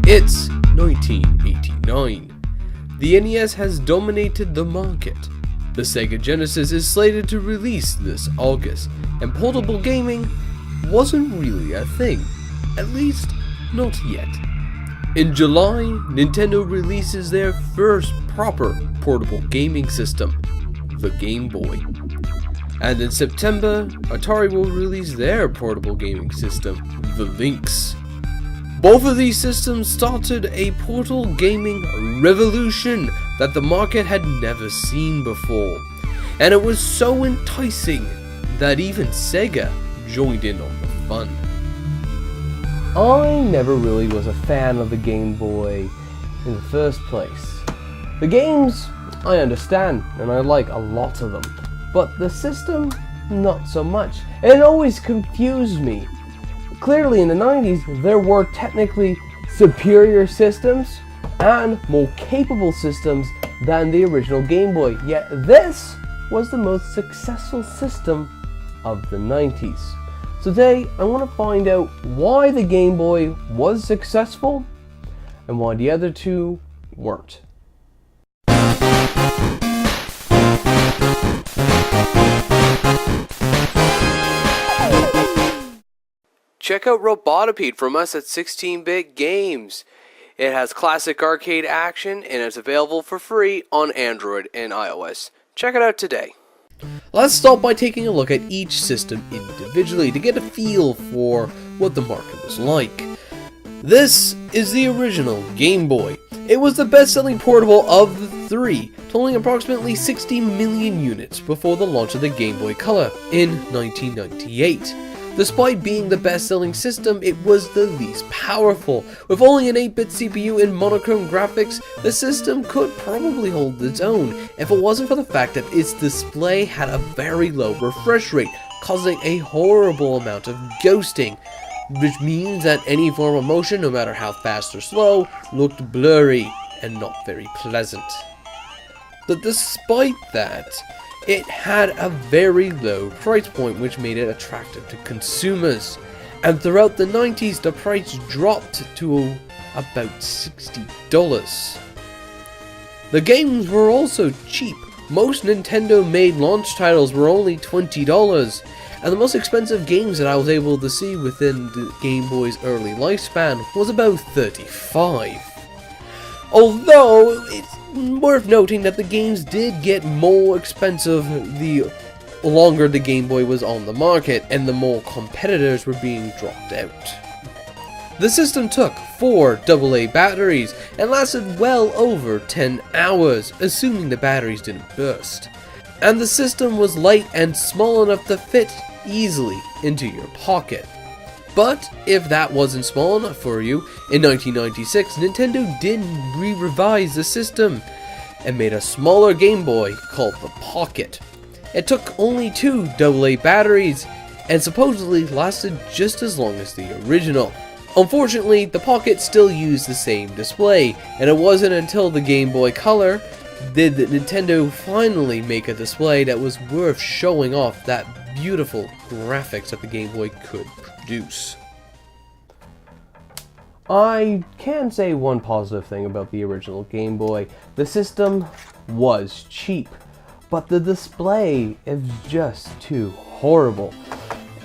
It's 1989. The NES has dominated the market. The Sega Genesis is slated to release this August, and portable gaming wasn't really a thing, at least not yet. In July, Nintendo releases their first proper portable gaming system, the Game Boy. And in September, Atari will release their portable gaming system, the Lynx. Both of these systems started a portable gaming revolution that the market had never seen before, and it was so enticing that even Sega joined in on the fun. I never really was a fan of the Game Boy in the first place. The games, I understand, and I like a lot of them, but the system, not so much. And it always confused me. Clearly in the 90s, there were technically superior systems and more capable systems than the original Game Boy, yet this was the most successful system of the 90s. So today, I want to find out why the Game Boy was successful and why the other two weren't. Check out Robotopede from us at 16-Bit Games. It has classic arcade action and it's available for free on Android and iOS. Check it out today. Let's start by taking a look at each system individually to get a feel for what the market was like. This is the original Game Boy. It was the best-selling portable of the three, totaling approximately 60 million units before the launch of the Game Boy Color in 1998. Despite being the best-selling system, it was the least powerful. With only an 8-bit CPU and monochrome graphics, the system could probably hold its own if it wasn't for the fact that its display had a very low refresh rate, causing a horrible amount of ghosting, which means that any form of motion, no matter how fast or slow, looked blurry and not very pleasant. But despite that, it had a very low price point, which made it attractive to consumers. And throughout the 90s, the price dropped to about $60. The games were also cheap. Most Nintendo-made launch titles were only $20, and the most expensive games that I was able to see within the Game Boy's early lifespan was about $35. Although, it's worth noting that the games did get more expensive the longer the Game Boy was on the market and the more competitors were being dropped out. The system took 4 AA batteries and lasted well over 10 hours, assuming the batteries didn't burst. And the system was light and small enough to fit easily into your pocket. But if that wasn't small enough for you, in 1996 Nintendo did re-revise the system and made a smaller Game Boy called the Pocket. It took only 2 AA batteries and supposedly lasted just as long as the original. Unfortunately, the Pocket still used the same display, and it wasn't until the Game Boy Color did Nintendo finally make a display that was worth showing off that beautiful graphics that the Game Boy could produce. I can say one positive thing about the original Game Boy. The system was cheap, but the display is just too horrible.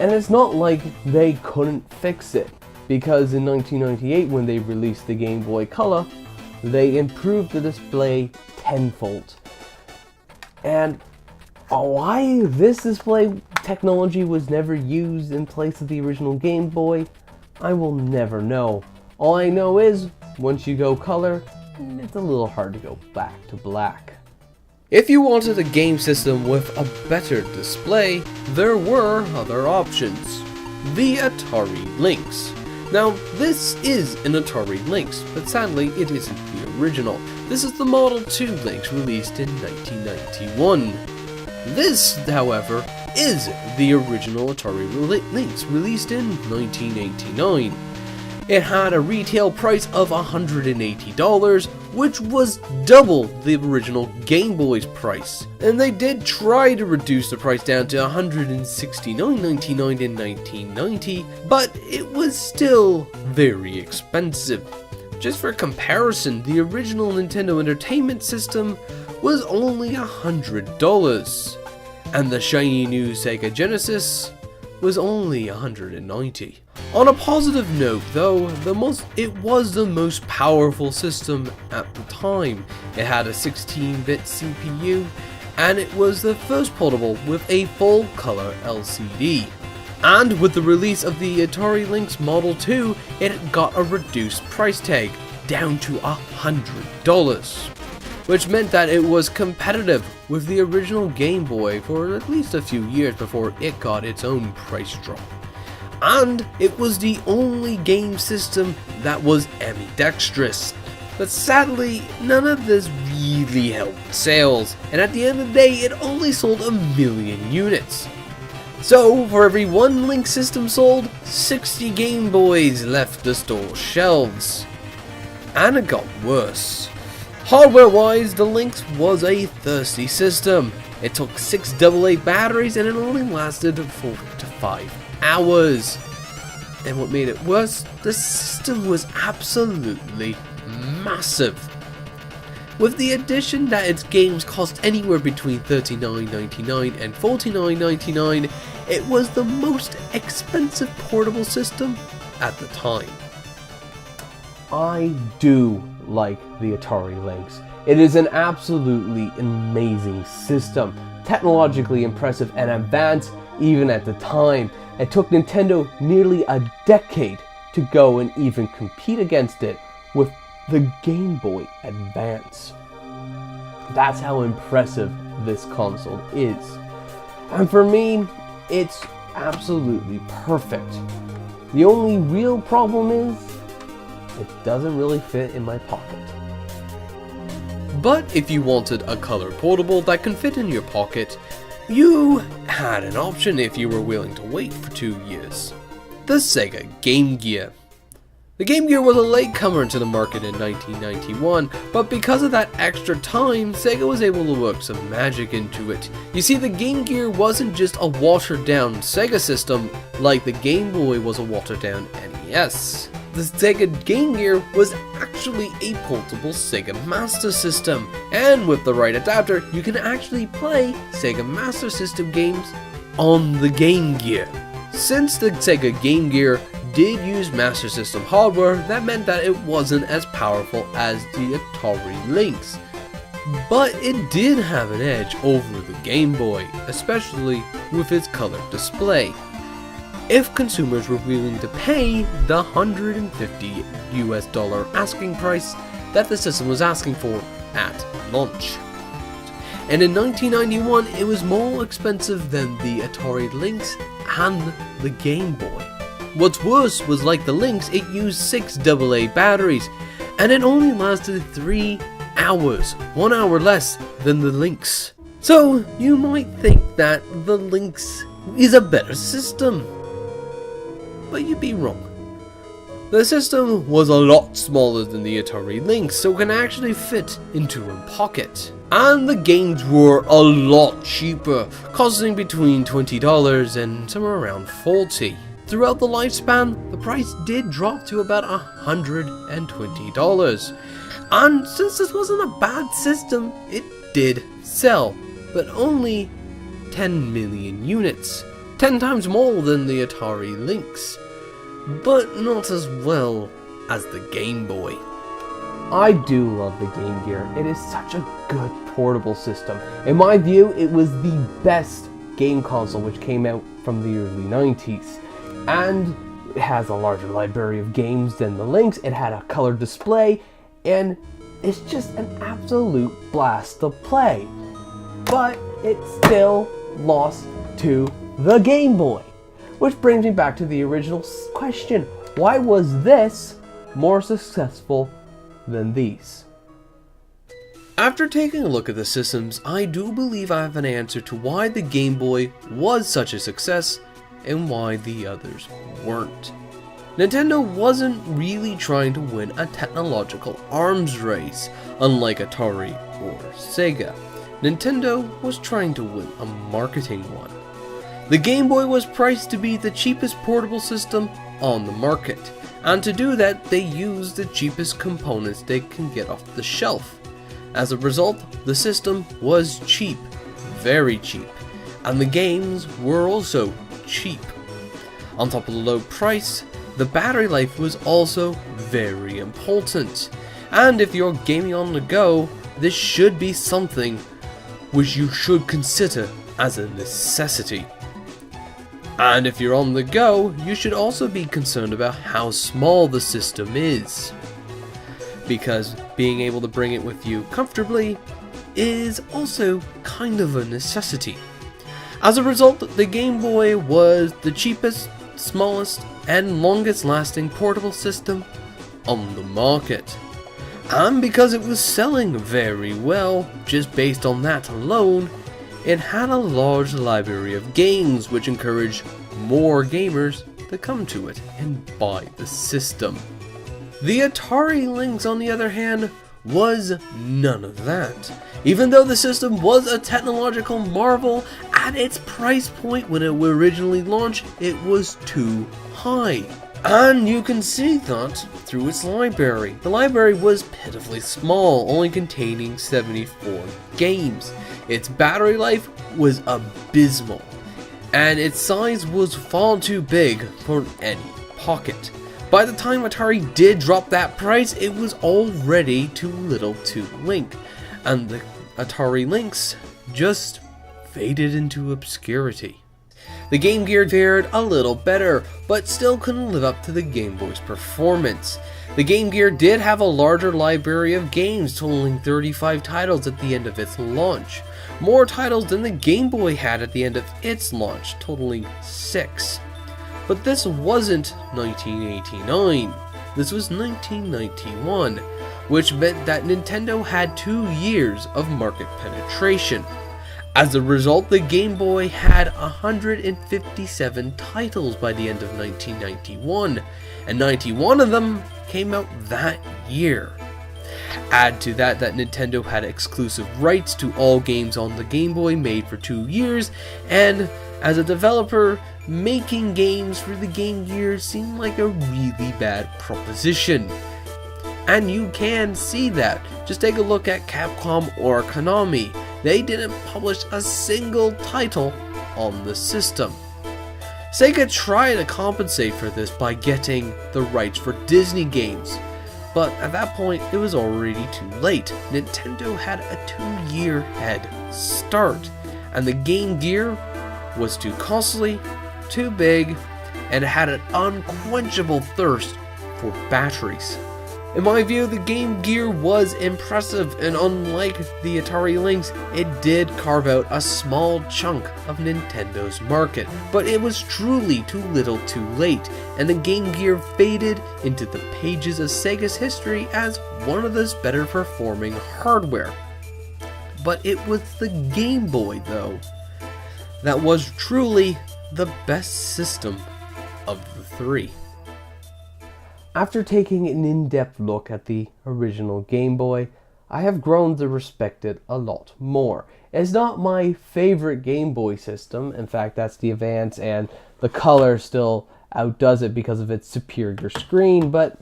And it's not like they couldn't fix it, because in 1998 when they released the Game Boy Color, they improved the display tenfold. And why this display technology was never used in place of the original Game Boy, I will never know. All I know is, once you go color, it's a little hard to go back to black. If you wanted a game system with a better display, there were other options. The Atari Lynx. Now, this is an Atari Lynx, but sadly it isn't the original. This is the Model 2 Lynx released in 1991. This, however, is the original Atari Lynx released in 1989. It had a retail price of $180, which was double the original Game Boy's price. And they did try to reduce the price down to $169.99 in 1990, but it was still very expensive. Just for comparison, the original Nintendo Entertainment System was only $100, and the shiny new Sega Genesis was only $190. On a positive note though, it was the most powerful system at the time. It had a 16-bit CPU, and it was the first portable with a full color LCD. And with the release of the Atari Lynx Model 2, it got a reduced price tag, down to $100, which meant that it was competitive with the original Game Boy for at least a few years before it got its own price drop. And it was the only game system that was ambidextrous. But sadly, none of this really helped sales, and at the end of the day, it only sold 1 million units. So, for every one Lynx system sold, 60 Game Boys left the store shelves. And it got worse. Hardware-wise, the Lynx was a thirsty system. It took 6 AA batteries and it only lasted 4 to 5 hours. And what made it worse, the system was absolutely massive. With the addition that its games cost anywhere between $39.99 and $49.99, it was the most expensive portable system at the time. I do like the Atari Lynx. It is an absolutely amazing system, technologically impressive and advanced even at the time. It took Nintendo nearly a decade to go and even compete against it with the Game Boy Advance. That's how impressive this console is. And for me, it's absolutely perfect. The only real problem is, it doesn't really fit in my pocket. But if you wanted a color portable that can fit in your pocket, you had an option if you were willing to wait for 2 years. The Sega Game Gear. The Game Gear was a latecomer into the market in 1991, but because of that extra time, Sega was able to work some magic into it. You see, the Game Gear wasn't just a watered-down Sega system like the Game Boy was a watered-down NES. The Sega Game Gear was actually a portable Sega Master System, and with the right adapter, you can actually play Sega Master System games on the Game Gear. Since the Sega Game Gear did use Master System hardware, that meant that it wasn't as powerful as the Atari Lynx. But it did have an edge over the Game Boy, especially with its color display. If consumers were willing to pay the $150 US asking price that the system was asking for at launch. And in 1991, it was more expensive than the Atari Lynx and the Game Boy. What's worse was, like the Lynx, it used 6 AA batteries, and it only lasted 3 hours, 1 hour less than the Lynx. So you might think that the Lynx is a better system, but you'd be wrong. The system was a lot smaller than the Atari Lynx, so it can actually fit into a pocket. And the games were a lot cheaper, costing between $20 and somewhere around $40. Throughout the lifespan, the price did drop to about $120. And since this wasn't a bad system, it did sell, but only 10 million units, 10 times more than the Atari Lynx, but not as well as the Game Boy. I do love the Game Gear. It is such a good portable system. In my view, it was the best game console which came out from the early 90s. And it has a larger library of games than the Lynx. It had a color display, and it's just an absolute blast to play. But it still lost to the Game Boy. Which brings me back to the original question. Why was this more successful than these? After taking a look at the systems, I do believe I have an answer to why the Game Boy was such a success and why the others weren't. Nintendo wasn't really trying to win a technological arms race, unlike Atari or Sega. Nintendo was trying to win a marketing one. The Game Boy was priced to be the cheapest portable system on the market, And to do that, they use the cheapest components they can get off the shelf. As a result, the system was cheap, very cheap, and the games were also cheap. On top of the low price, the battery life was also very important. And if you're gaming on the go, this should be something which you should consider as a necessity. And if you're on the go, you should also be concerned about how small the system is, because being able to bring it with you comfortably is also kind of a necessity. As a result, the Game Boy was the cheapest, smallest, and longest lasting portable system on the market. And because it was selling very well, just based on that alone, it had a large library of games which encouraged more gamers to come to it and buy the system. The Atari Lynx, on the other hand, was none of that. Even though the system was a technological marvel, at its price point when it originally launched, it was too high. And you can see that through its library. The library was pitifully small, only containing 74 games. Its battery life was abysmal, and its size was far too big for any pocket. By the time Atari did drop that price, it was already too little too late, and the Atari Lynx just faded into obscurity. The Game Gear fared a little better, but still couldn't live up to the Game Boy's performance. The Game Gear did have a larger library of games, totaling 35 titles at the end of its launch. More titles than the Game Boy had at the end of its launch, totaling 6. But this wasn't 1989, this was 1991, which meant that Nintendo had 2 years of market penetration. As a result, the Game Boy had 157 titles by the end of 1991, and 91 of them came out that year. Add to that Nintendo had exclusive rights to all games on the Game Boy made for 2 years, and as a developer, making games for the Game Gear seemed like a really bad proposition. And you can see that. Just take a look at Capcom or Konami. They didn't publish a single title on the system. Sega tried to compensate for this by getting the rights for Disney games, but at that point it was already too late. Nintendo had a 2-year head start, and the Game Gear was too costly, too big, and it had an unquenchable thirst for batteries. In my view, the Game Gear was impressive, and unlike the Atari Lynx, it did carve out a small chunk of Nintendo's market. But it was truly too little too late, and the Game Gear faded into the pages of Sega's history as one of those better performing hardware. But it was the Game Boy, though, that was truly the best system of the 3. After taking an in-depth look at the original Game Boy, I have grown to respect it a lot more. It's not my favorite Game Boy system. In fact, that's the Advance, and the color still outdoes it because of its superior screen, but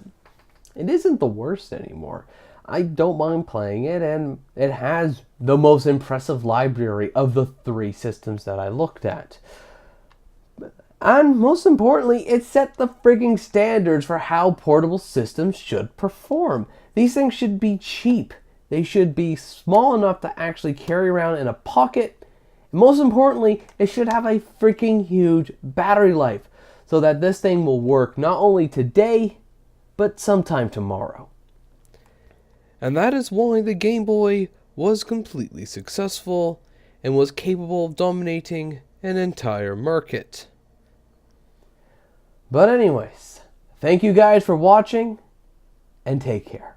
it isn't the worst anymore. I don't mind playing it, and it has the most impressive library of the 3 systems that I looked at. And most importantly, it set the frigging standards for how portable systems should perform. These things should be cheap. They should be small enough to actually carry around in a pocket. And most importantly, it should have a freaking huge battery life so that this thing will work not only today, but sometime tomorrow. And that is why the Game Boy was completely successful and was capable of dominating an entire market. But anyways, thank you guys for watching, and take care.